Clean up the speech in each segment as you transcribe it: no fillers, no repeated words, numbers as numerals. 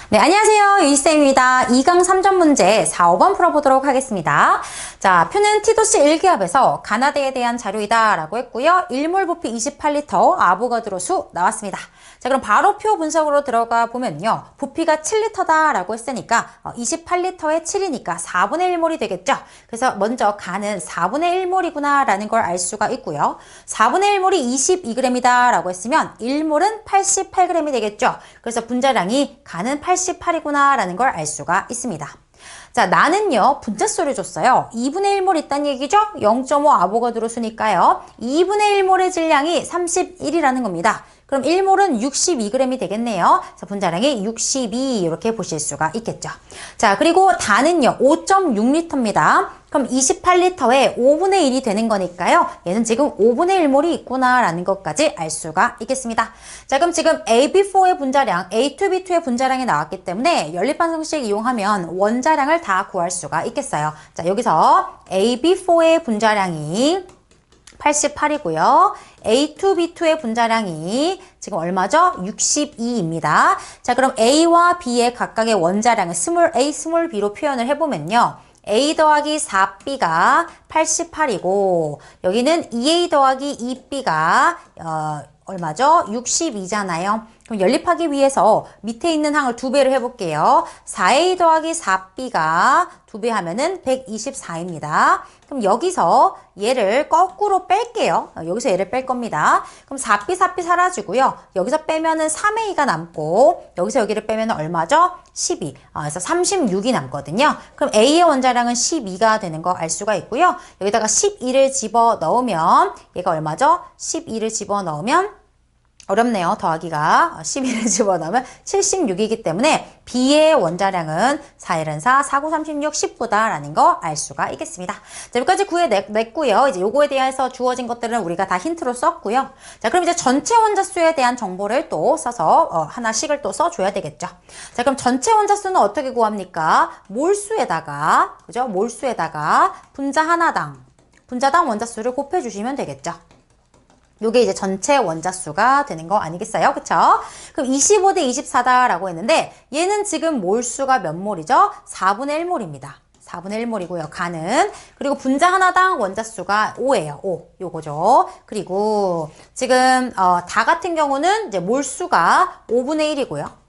네, 안녕하세요. 유희쌤입니다. 2강 3점 문제 4, 5번 풀어보도록 하겠습니다. 자, 표는 티도시 1기압에서 가나다에 대한 자료이다 라고 했고요. 1몰 부피 28리터 아보가드로 수 나왔습니다. 자, 그럼 바로 표 분석으로 들어가 보면요. 부피가 7리터다 라고 했으니까 28리터에 7이니까 4분의 1몰이 되겠죠. 그래서 먼저 가는 4분의 1몰이구나 라는 걸 알 수가 있고요. 4분의 1몰이 22g이다 라고 했으면 1몰은 88g이 되겠죠. 그래서 분자량이 가는 88이구나 라는 걸 알 수가 있습니다. 자, 나는요, 분자수를 줬어요. 2분의 1몰 있다는 얘기죠? 0.5 아보가드로 수니까요. 2분의 1몰의 질량이 31이라는 겁니다. 그럼 1몰은 62g이 되겠네요. 자, 분자량이 62 이렇게 보실 수가 있겠죠. 자, 그리고 단은요, 5.6리터입니다. 그럼 28리터에 5분의 1이 되는 거니까요. 얘는 지금 5분의 1몰이 있구나라는 것까지 알 수가 있겠습니다. 자, 그럼 지금 AB4의 분자량, A2B2의 분자량이 나왔기 때문에 연립반응식 이용하면 원자량을 다 구할 수가 있겠어요. 자, 여기서 AB4의 분자량이 88이고요. A2B2의 분자량이 지금 얼마죠? 62입니다. 자, 그럼 A와 B의 각각의 원자량을 스몰 a, 스몰 b로 표현을 해보면요. A 더하기 4B가 88이고 여기는 2A 더하기 2B가 얼마죠? 62잖아요. 그럼 연립하기 위해서 밑에 있는 항을 2배를 해볼게요. 4A 더하기 4B가 2배 하면은 124입니다. 그럼 여기서 얘를 거꾸로 뺄게요. 여기서 얘를 뺄 겁니다. 그럼 4B, 4B 사라지고요. 여기서 빼면은 3A가 남고 여기서 여기를 빼면 얼마죠? 12. 그래서 36이 남거든요. 그럼 A의 원자량은 12가 되는 거 알 수가 있고요. 여기다가 12를 집어 넣으면 얘가 얼마죠? 12를 집어 넣으면 어렵네요. 더하기가 12를 집어넣으면 76이기 때문에 B의 원자량은 4일은 4, 4, 9, 36, 10보다라는 거 알 수가 있겠습니다. 자, 여기까지 구해냈고요. 이제 요거에 대해서 주어진 것들은 우리가 다 힌트로 썼고요. 자, 그럼 이제 전체 원자수에 대한 정보를 또 써서 하나씩을 또 써줘야 되겠죠. 자, 그럼 전체 원자수는 어떻게 구합니까? 몰수에다가, 그죠? 몰수에다가 분자당 원자수를 곱해주시면 되겠죠. 요게 이제 전체 원자수가 되는 거 아니겠어요? 그쵸? 그럼 25대 24다라고 했는데 얘는 지금 몰수가 몇 몰이죠? 4분의 1몰입니다. 4분의 1몰이고요. 가는. 그리고 분자 하나당 원자수가 5예요. 5. 요거죠. 그리고 지금 다 같은 경우는 이제 몰수가 5분의 1이고요.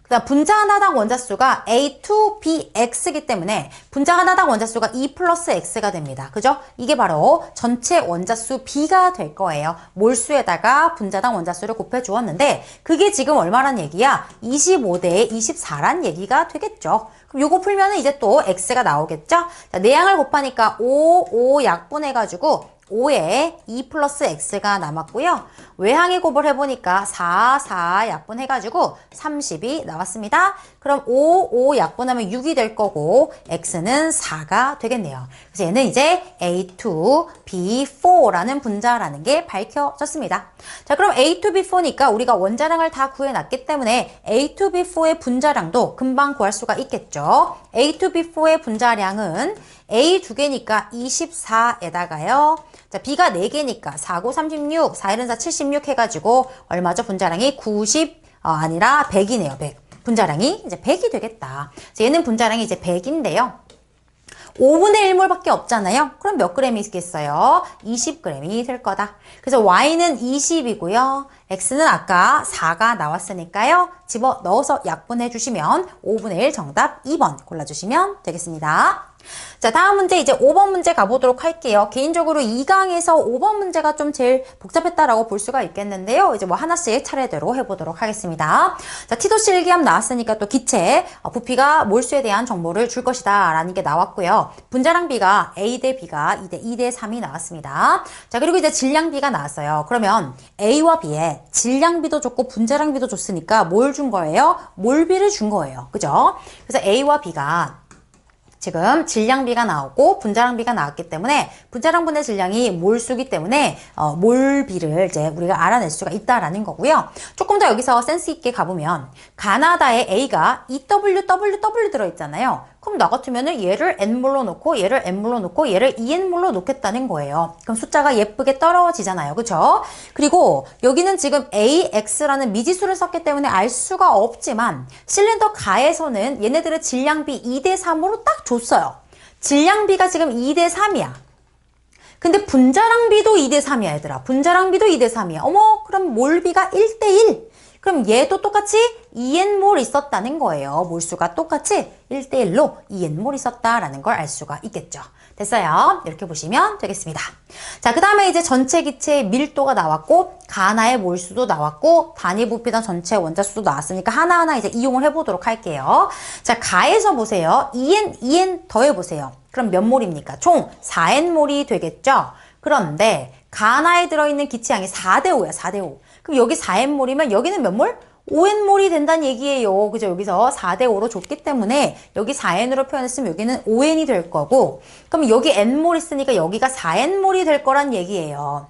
그다음 분자 하나당 원자수가 A2BX이기 때문에 분자 하나당 원자수가 2 플러스 X가 됩니다. 그죠? 이게 바로 전체 원자수 B가 될 거예요. 몰수에다가 분자당 원자수를 곱해 주었는데 그게 지금 얼마란 얘기야? 25대 24란 얘기가 되겠죠. 그럼 요거 풀면은 이제 또 X가 나오겠죠? 자, 내양을 곱하니까 5 약분해가지고 5에 2 플러스 X가 남았고요. 외항의 곱을 해보니까 4 약분해가지고 30이 나왔습니다. 그럼 5 약분하면 6이 될 거고 X는 4가 되겠네요. 그래서 얘는 이제 A2B4라는 분자라는 게 밝혀졌습니다. 자, 그럼 A2B4니까 우리가 원자량을 다 구해놨기 때문에 A2B4의 분자량도 금방 구할 수가 있겠죠. A2B4의 분자량은 A 2개니까 24에다가요. 자, B가 4개니까 4, 9, 36, 4, 1은 4, 76 해가지고 얼마죠? 분자량이 90, 아니라 100이네요. 100. 분자량이 이제 100이 되겠다. 그래서 얘는 분자량이 이제 100인데요. 5분의 1몰밖에 없잖아요. 그럼 몇 g이겠어요? 20g이 될 거다. 그래서 Y는 20이고요. X는 아까 4가 나왔으니까요. 집어 넣어서 약분해 주시면 5분의 1 정답 2번 골라주시면 되겠습니다. 자, 다음 문제 이제 5번 문제 가보도록 할게요. 개인적으로 2강에서 5번 문제가 좀 제일 복잡했다라고 볼 수가 있겠는데요. 이제 뭐 하나씩 차례대로 해보도록 하겠습니다. 자, 티도시 1기압 나왔으니까 또 기체, 부피가 몰수에 대한 정보를 줄 것이다 라는 게 나왔고요. 분자량 B가 A 대 B가 2 대 3이 나왔습니다. 자, 그리고 이제 질량 B가 나왔어요. 그러면 A와 B에 질량 B도 줬고 분자량 B도 줬으니까 뭘 준 거예요? 몰비를 준 거예요. 그죠? 그래서 A와 B가 지금 질량비가 나오고 분자량비가 나왔기 때문에 분자량분의 질량이 몰수기 때문에 몰비를 이제 우리가 알아낼 수가 있다라는 거고요. 조금 더 여기서 센스 있게 가보면 가나다에 A가 EWWW 들어있잖아요. 그럼 나 같으면은 얘를 n몰로 놓고 얘를 n몰로 놓고 얘를 2n몰로 놓겠다는 거예요. 그럼 숫자가 예쁘게 떨어지잖아요. 그쵸? 그리고 여기는 지금 AX라는 미지수를 썼기 때문에 알 수가 없지만 실린더 가에서는 얘네들의 질량비 2대3으로 딱 줬어요. 질량비가 지금 2대3이야. 근데 분자량비도 2대3이야, 얘들아. 분자량비도 2대3이야. 어머, 그럼 몰비가 1대1. 그럼 얘도 똑같이 2n몰 있었다는 거예요. 몰수가 똑같이 1대1로 2n몰 있었다라는 걸 알 수가 있겠죠. 됐어요? 이렇게 보시면 되겠습니다. 자, 그 다음에 이제 전체 기체의 밀도가 나왔고, 가나의 몰수도 나왔고, 단위 부피당 전체 원자수도 나왔으니까 하나하나 이제 이용을 해보도록 할게요. 자, 가에서 보세요. 2n 더해보세요. 그럼 몇 몰입니까? 총 4n몰이 되겠죠? 그런데 가나에 들어있는 기체양이 4대5야, 4대5. 그럼 여기 4n몰이면 여기는 몇 몰? 5n몰이 된다는 얘기예요. 그죠? 여기서 4대5로 줬기 때문에 여기 4n으로 표현했으면 여기는 5n이 될 거고, 그럼 여기 n몰 있으니까 여기가 4n몰이 될 거란 얘기예요.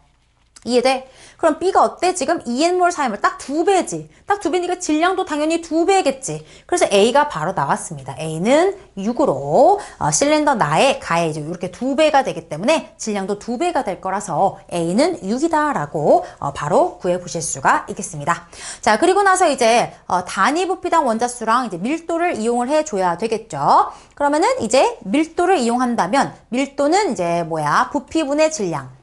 이해돼? 그럼 B가 어때? 지금 2n몰, 4n몰 딱 2배지. 딱 2배니까 질량도 당연히 2배겠지. 그래서 A가 바로 나왔습니다. A는 6으로 실린더 나의 가에 이제 이렇게 2배가 되기 때문에 질량도 2배가 될 거라서 A는 6이다 라고 바로 구해보실 수가 있겠습니다. 자, 그리고 나서 이제 단위 부피당 원자수랑 이제 밀도를 이용을 해줘야 되겠죠. 그러면은 이제 밀도를 이용한다면 밀도는 이제 뭐야? 부피분의 질량.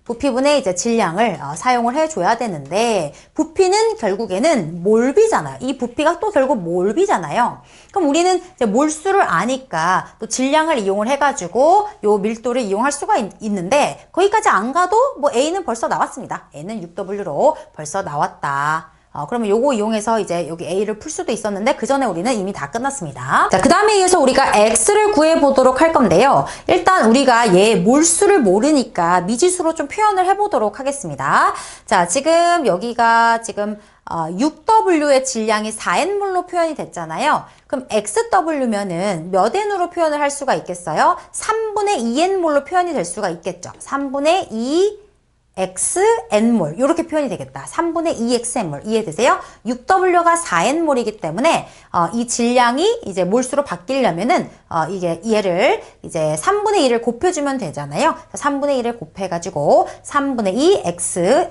부피분의 이제 질량을 사용을 해줘야 되는데, 부피는 결국에는 몰비잖아요. 이 부피가 또 결국 몰비잖아요. 그럼 우리는 이제 몰수를 아니까 또 질량을 이용을 해가지고 요 밀도를 이용할 수가 있는데, 거기까지 안 가도 뭐 A는 벌써 나왔습니다. A는 6W로 벌써 나왔다. 그러면 요거 이용해서 이제 여기 A를 풀 수도 있었는데 그 전에 우리는 이미 다 끝났습니다. 자, 그 다음에 이어서 우리가 X를 구해보도록 할 건데요. 일단 우리가 얘 몰수를 모르니까 미지수로 좀 표현을 해보도록 하겠습니다. 자, 지금 여기가 지금 6W의 질량이 4n몰로 표현이 됐잖아요. 그럼 XW면은 몇 n으로 표현을 할 수가 있겠어요? 3분의 2n몰로 표현이 될 수가 있겠죠. 3분의 2 xn몰 이렇게 표현이 되겠다. 3분의 2xn몰 이해되세요? 6W가 4n몰이기 때문에 이 질량이 이제 몰수로 바뀌려면은 이게 얘를 이제 3분의 2를 곱해주면 되잖아요. 3분의 2를 곱해가지고 3분의 2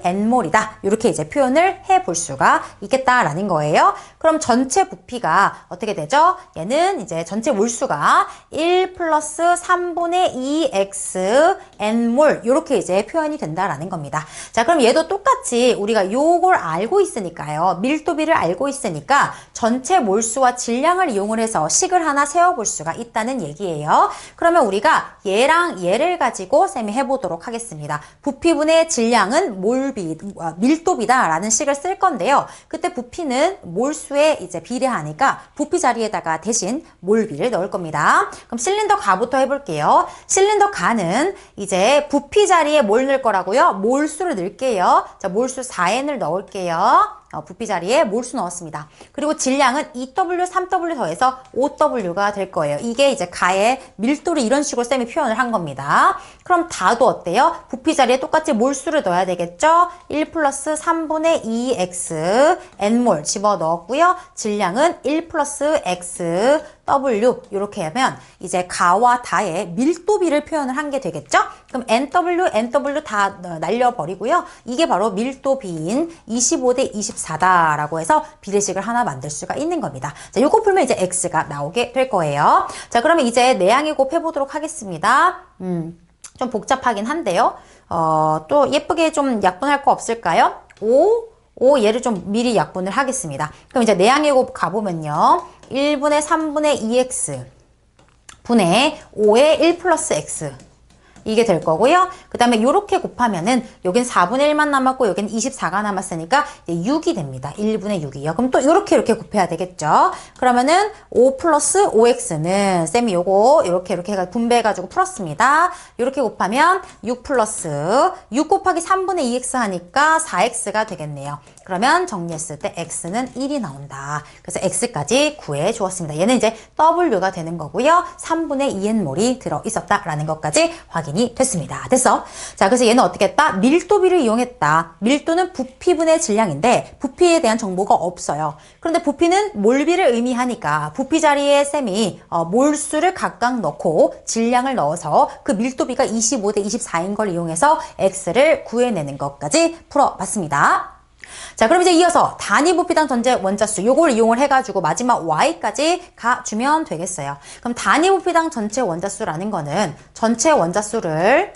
xn몰이다. 이렇게 이제 표현을 해볼 수가 있겠다라는 거예요. 그럼 전체 부피가 어떻게 되죠? 얘는 이제 전체 몰수가 1 플러스 3분의 2 xn몰 이렇게 이제 표현이 된다라는 겁니다. 자, 그럼 얘도 똑같이 우리가 요걸 알고 있으니까요. 밀도비를 알고 있으니까 전체 몰수와 질량을 이용을 해서 식을 하나 세워볼 수가 있다는 얘기예요. 그러면 우리가 얘랑 얘를 가지고 쌤이 해보도록 하겠습니다. 부피분의 질량은 밀도비다 라는 식을 쓸 건데요. 그때 부피는 몰수에 이제 비례하니까 부피 자리에다가 대신 몰비를 넣을 겁니다. 그럼 실린더 가부터 해볼게요. 실린더 가는 이제 부피 자리에 뭘 넣을 거라고요? 몰수를 넣을게요. 자, 몰수 4n을 넣을게요. 부피 자리에 몰수 넣었습니다. 그리고 질량은 2W, 3W 더해서 5W가 될 거예요. 이게 이제 가의 밀도를 이런 식으로 쌤이 표현을 한 겁니다. 그럼 다도 어때요? 부피 자리에 똑같이 몰수를 넣어야 되겠죠? 1 플러스 3분의 2x n몰 집어넣었고요. 질량은 1 플러스 x W 이렇게 하면 이제 가와 다의 밀도비를 표현을 한 게 되겠죠? 그럼 NW 다 날려버리고요. 이게 바로 밀도비인 25대 24다라고 해서 비례식을 하나 만들 수가 있는 겁니다. 자, 요거 풀면 이제 X가 나오게 될 거예요. 자, 그러면 이제 내양의 곱 해보도록 하겠습니다. 좀 복잡하긴 한데요. 또 예쁘게 좀 약분할 거 없을까요? 5 얘를 좀 미리 약분을 하겠습니다. 그럼 이제 내양의 곱 가보면요. 1분의 3분의 2x 분의 5의 1 플러스 x 이게 될 거고요. 그 다음에 이렇게 곱하면은 여긴 4분의 1만 남았고 여긴 24가 남았으니까 이제 6이 됩니다. 1분의 6이요. 그럼 또 이렇게 곱해야 되겠죠. 그러면은 5 플러스 5x는 쌤이 요거 이렇게 해가 분배해가지고 풀었습니다. 이렇게 곱하면 6 플러스 6 곱하기 3분의 2x 하니까 4x가 되겠네요. 그러면 정리했을 때 x는 1이 나온다. 그래서 x까지 구해 주었습니다. 얘는 이제 w가 되는 거고요. 3분의 2n몰이 들어있었다라는 것까지 확인이 됐습니다. 됐어? 자, 그래서 얘는 어떻게 했다? 밀도비를 이용했다. 밀도는 부피분의 질량인데 부피에 대한 정보가 없어요. 그런데 부피는 몰비를 의미하니까 부피 자리에 쌤이 몰수를 각각 넣고 질량을 넣어서 그 밀도비가 25대 24인 걸 이용해서 x를 구해내는 것까지 풀어봤습니다. 자, 그럼 이제 이어서 단위 부피당 전체 원자수 요걸 이용을 해가지고 마지막 y까지 가주면 되겠어요. 그럼 단위 부피당 전체 원자수라는 거는 전체 원자수를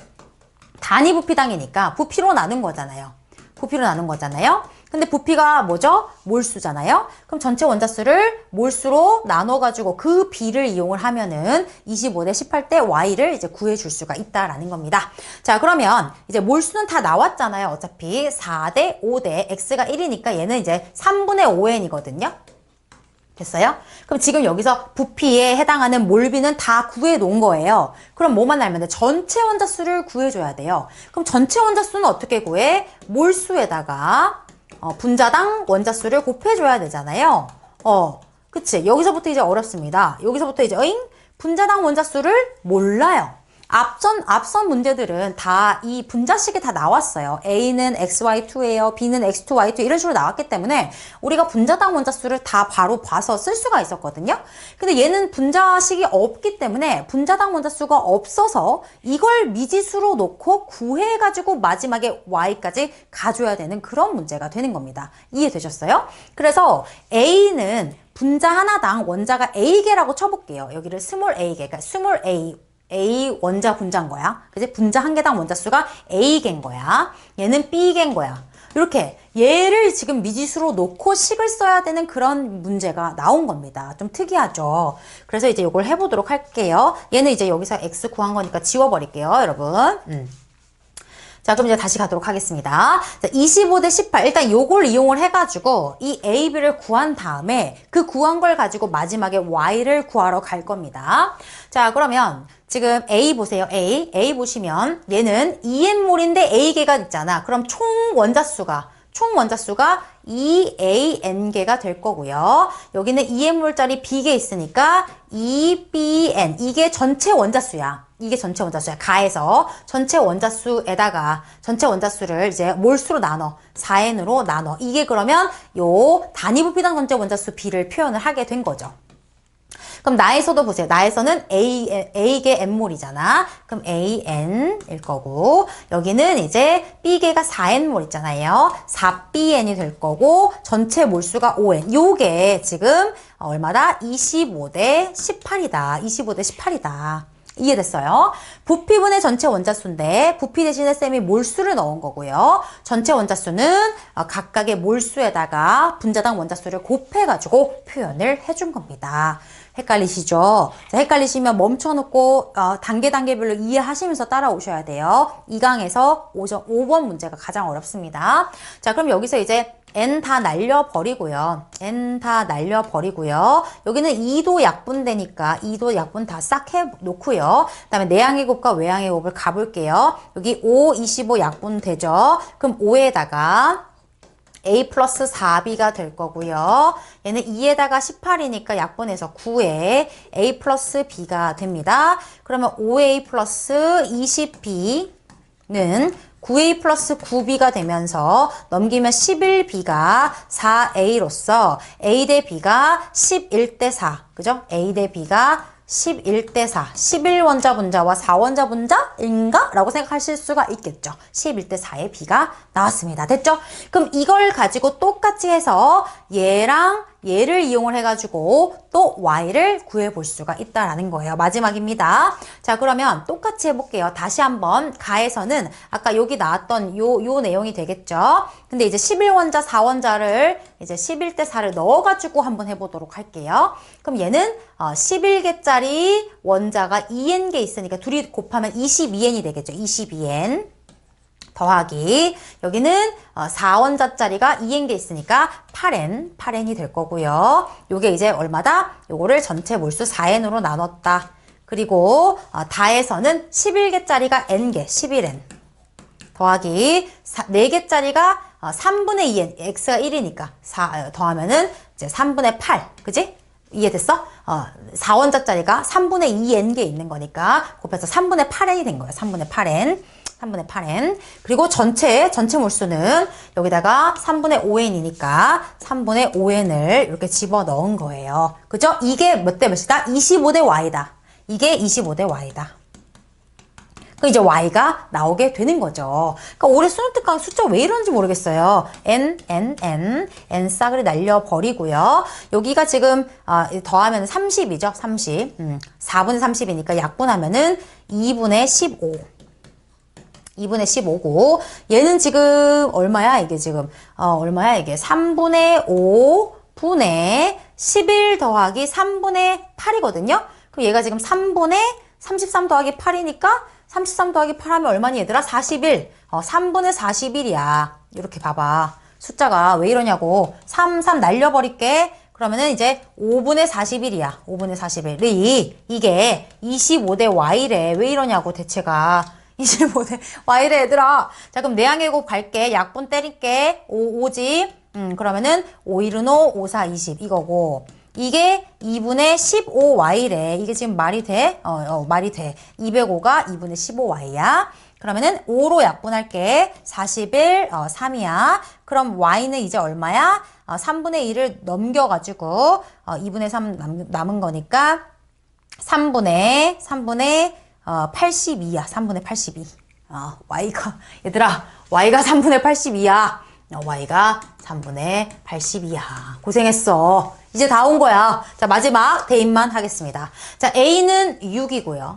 단위 부피당이니까 부피로 나눈 거잖아요. 부피로 나눈 거잖아요. 근데 부피가 뭐죠? 몰수잖아요. 그럼 전체 원자수를 몰수로 나눠가지고 그 비를 이용을 하면은 25대 18대 y를 이제 구해줄 수가 있다라는 겁니다. 자, 그러면 이제 몰수는 다 나왔잖아요. 어차피 4대 5대 x가 1이니까 얘는 이제 3분의 5n이거든요. 됐어요? 그럼 지금 여기서 부피에 해당하는 몰비는 다 구해 놓은 거예요. 그럼 뭐만 알면 돼? 전체 원자수를 구해줘야 돼요. 그럼 전체 원자수는 어떻게 구해? 몰수에다가 분자당 원자수를 곱해줘야 되잖아요. 그치? 여기서부터 이제 어렵습니다. 여기서부터 이제 분자당 원자수를 몰라요. 앞선 문제들은 다 이 분자식이 다 나왔어요. A는 XY2예요. B는 X2Y2 이런 식으로 나왔기 때문에 우리가 분자당 원자수를 다 바로 봐서 쓸 수가 있었거든요. 근데 얘는 분자식이 없기 때문에 분자당 원자수가 없어서 이걸 미지수로 놓고 구해가지고 마지막에 Y까지 가져야 되는 그런 문제가 되는 겁니다. 이해되셨어요? 그래서 A는 분자 하나당 원자가 A개라고 쳐볼게요. 여기를 스몰 A개, 그러니까 스몰 A 원자 분자인 거야. 그치? 분자 한 개당 원자수가 A개인 거야. 얘는 B개인 거야. 이렇게 얘를 지금 미지수로 놓고 식을 써야 되는 그런 문제가 나온 겁니다. 좀 특이하죠? 그래서 이제 이걸 해보도록 할게요. 얘는 이제 여기서 X 구한 거니까 지워버릴게요, 여러분. 자, 그럼 이제 다시 가도록 하겠습니다. 자, 25대 18. 일단 요걸 이용을 해가지고 이 A, B를 구한 다음에 그 구한 걸 가지고 마지막에 Y를 구하러 갈 겁니다. 자, 그러면 지금 A 보세요. A 보시면 얘는 2n몰인데 A개가 있잖아. 그럼 총 원자수가 2AN개가 될 거고요. 여기는 2n몰짜리 B개 있으니까 2BN. 이게 전체 원자수야. 가해서 전체 원자수에다가 전체 원자수를 이제 몰수로 나눠 4n으로 나눠. 이게 그러면 요 단위 부피당 전체 원자수 B를 표현을 하게 된 거죠. 그럼 나에서도 보세요. 나에서는 A개 N몰이잖아. 그럼 AN일 거고, 여기는 이제 B개가 4N몰 있잖아요. 4BN이 될 거고, 전체 몰수가 5N. 요게 지금 얼마다? 25대 18이다. 25대 18이다. 이해됐어요? 부피분의 전체 원자수인데 부피 대신에 쌤이 몰수를 넣은 거고요. 전체 원자수는 각각의 몰수에다가 분자당 원자수를 곱해가지고 표현을 해준 겁니다. 헷갈리시죠? 자, 헷갈리시면 멈춰놓고 단계별로 이해하시면서 따라오셔야 돼요. 2강에서 5번 문제가 가장 어렵습니다. 자, 그럼 여기서 이제 N 다 날려버리고요. 여기는 2도 약분되니까 2도 약분 다 싹 해놓고요. 그 다음에 내항의 곱과 외항의 곱을 가볼게요. 여기 5, 25 약분되죠? 그럼 5에다가 A 플러스 4B가 될 거고요. 얘는 2에다가 18이니까 약분해서 9에 A 플러스 B가 됩니다. 그러면 5A 플러스 20B는 9A 플러스 9B가 되면서 넘기면 11B가 4A로서 A 대 B가 11대 4. 그죠? A 대 B가 11대 4. 11원자 분자와 4원자 분자인가? 라고 생각하실 수가 있겠죠. 11대 4의 B가 나왔습니다. 됐죠? 그럼 이걸 가지고 똑같이 해서 얘랑 얘를 이용을 해가지고 또 Y를 구해볼 수가 있다라는 거예요. 마지막입니다. 자, 그러면 똑같이 해볼게요. 다시 한번 가에서는 아까 여기 나왔던 요 내용이 되겠죠. 근데 이제 11원자, 4원자를 이제 11대 4를 넣어가지고 한번 해보도록 할게요. 그럼 얘는 11개짜리 원자가 2n개 있으니까 둘이 곱하면 22n이 되겠죠. 22n. 더하기 여기는 4원자짜리가 2n개 있으니까 8n이 될 거고요. 요게 이제 얼마다? 요거를 전체 몰수 4n으로 나눴다. 그리고 다에서는 11개짜리가 n개, 11n. 더하기 4개짜리가 3분의 2n, x가 1이니까 더하면은 이제 3분의 8, 그지? 이해됐어? 4원자짜리가 3분의 2n개 있는 거니까 곱해서 3분의 8n이 된 거예요. 3분의 8n. 3분의 8n. 그리고 전체 몰수는 여기다가 3분의 5n이니까 3분의 5n을 이렇게 집어 넣은 거예요. 그죠? 이게 몇 대 몇이다? 25대 y다. 이게 25대 y다. 그 이제 y가 나오게 되는 거죠. 그러니까 올해 수능 특강 숫자 왜 이러는지 모르겠어요. n 싸그리 날려버리고요. 여기가 지금 더하면 30이죠. 30. 4분의 30이니까 약분하면은 2분의 15. 2분의 15고 얘는 지금 얼마야? 이게 지금 얼마야? 이게 3분의 5분의 11 더하기 3분의 8이거든요. 그럼 얘가 지금 3분의 33 더하기 8이니까 33 더하기 8 하면 얼마니 얘들아? 41. 3분의 41이야. 이렇게 봐봐. 숫자가 왜 이러냐고. 3 날려버릴게. 그러면은 이제 5분의 41이야. 5분의 41이 이게 25대 y래. 왜 이러냐고 대체가. 25대 y래 얘들아. 자 그럼 내항해곱 갈게. 약분 때릴게. 5지. 그러면은 5일은 5, 5, 4, 20 이거고. 이게 2분의 15y래. 이게 지금 말이 돼? 말이 돼. 205가 2분의 15y야. 그러면은 5로 약분할게. 41, 3이야. 그럼 y는 이제 얼마야? 3분의 1을 넘겨가지고 2분의 3 남은 거니까 3분의 82야. 3분의 82. y가 얘들아 y가 3분의 82야. y가 3분의 82야. 고생했어. 이제 다 온 거야. 자, 마지막 대입만 하겠습니다. 자, a는 6이고요.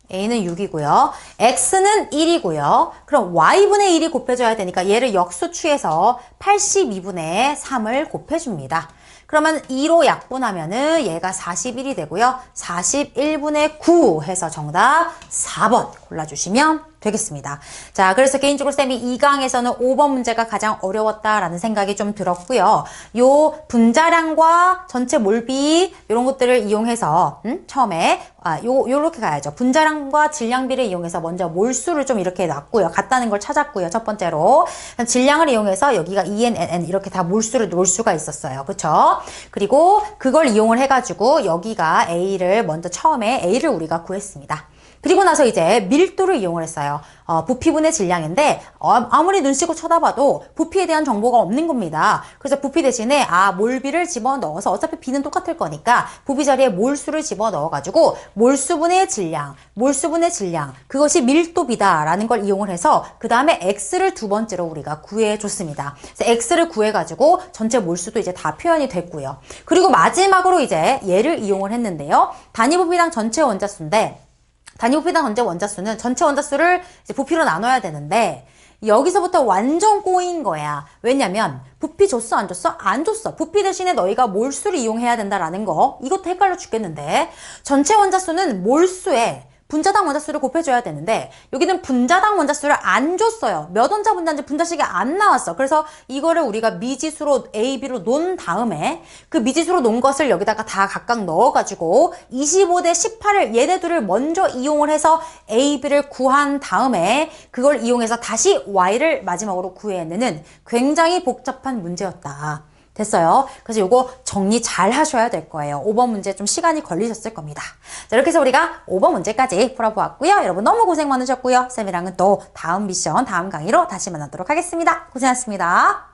a는 6이고요. x는 1이고요. 그럼 y분의 1이 곱해줘야 되니까 얘를 역수 취해서 82분의 3을 곱해줍니다. 그러면 2로 약분하면은 얘가 41이 되고요. 41분의 9 해서 정답 4번 골라주시면 되겠습니다. 자, 그래서 개인적으로 쌤이 2강에서는 5번 문제가 가장 어려웠다라는 생각이 좀 들었고요. 요 분자량과 전체 몰비 이런 것들을 이용해서 처음에 요렇게 가야죠. 분자량과 질량비를 이용해서 먼저 몰수를 좀 이렇게 놨고요. 같다는 걸 찾았고요. 첫 번째로 질량을 이용해서 여기가 EN, NN 이렇게 다 몰수를 놓을 수가 있었어요. 그쵸? 그리고 그걸 이용을 해가지고 여기가 A를 먼저 처음에 A를 우리가 구했습니다. 그리고 나서 이제 밀도를 이용을 했어요. 부피분의 질량인데 아무리 눈 씻고 쳐다봐도 부피에 대한 정보가 없는 겁니다. 그래서 부피 대신에 몰비를 집어넣어서 어차피 비는 똑같을 거니까 부피 자리에 몰수를 집어넣어가지고 몰수분의 질량 그것이 밀도비다라는 걸 이용을 해서 그 다음에 X를 두 번째로 우리가 구해줬습니다. 그래서 X를 구해가지고 전체 몰수도 이제 다 표현이 됐고요. 그리고 마지막으로 이제 얘를 이용을 했는데요. 단위 부피당 전체 원자수인데 단위 부피당 전체 원자수를 이제 부피로 나눠야 되는데 여기서부터 완전 꼬인 거야. 왜냐면 부피 줬어 안 줬어? 안 줬어. 부피 대신에 너희가 몰수를 이용해야 된다라는 거. 이것도 헷갈려 죽겠는데 전체 원자수는 몰수에 분자당 원자수를 곱해줘야 되는데 여기는 분자당 원자수를 안 줬어요. 몇 원자 분자인지 분자식이 안 나왔어. 그래서 이거를 우리가 미지수로 A, B로 놓은 다음에 그 미지수로 놓은 것을 여기다가 다 각각 넣어가지고 25대 18을 얘네들을 먼저 이용을 해서 A, B를 구한 다음에 그걸 이용해서 다시 Y를 마지막으로 구해내는 굉장히 복잡한 문제였다. 됐어요. 그래서 요거 정리 잘 하셔야 될 거예요. 5번 문제 좀 시간이 걸리셨을 겁니다. 자, 이렇게 해서 우리가 5번 문제까지 풀어보았고요. 여러분 너무 고생 많으셨고요. 쌤이랑은 또 다음 미션, 다음 강의로 다시 만나도록 하겠습니다. 고생하셨습니다.